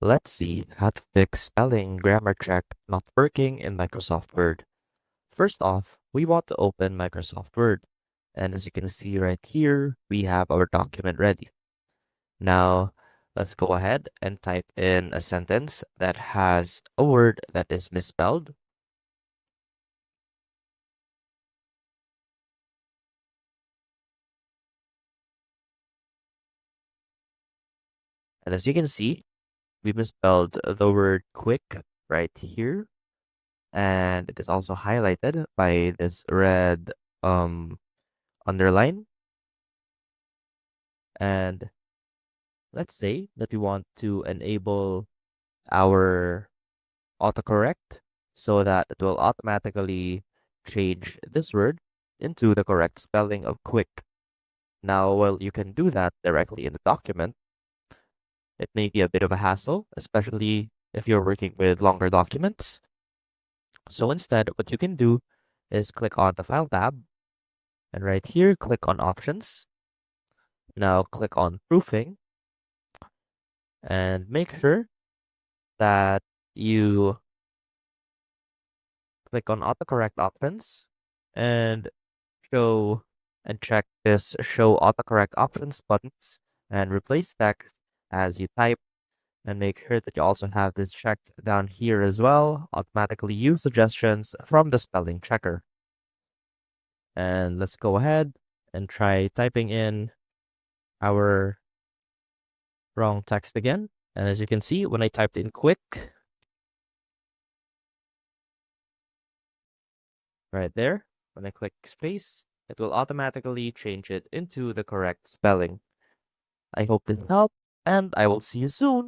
Let's see how to fix spelling grammar check not working in Microsoft Word. First off, we want to open Microsoft Word. And as you can see right here, we have our document ready. Now, let's go ahead and type in a sentence that has a word that is misspelled. And as you can see, we misspelled the word quick right here. And it is also highlighted by this red underline. And let's say that we want to enable our autocorrect so that it will automatically change this word into the correct spelling of quick. Now, while you can do that directly in the document, it may be a bit of a hassle, especially if you're working with longer documents. So instead, what you can do is click on the File tab, and right here, click on Options. Now click on Proofing, and make sure that you click on autocorrect options and show and check this show autocorrect options buttons and replace text as you type, and make sure that you also have this checked down here as well. Automatically use suggestions from the spelling checker. And let's go ahead and try typing in our wrong text again. And as you can see, when I typed in quick right there, when I click space, it will automatically change it into the correct spelling. I hope this helped, and I will see you soon.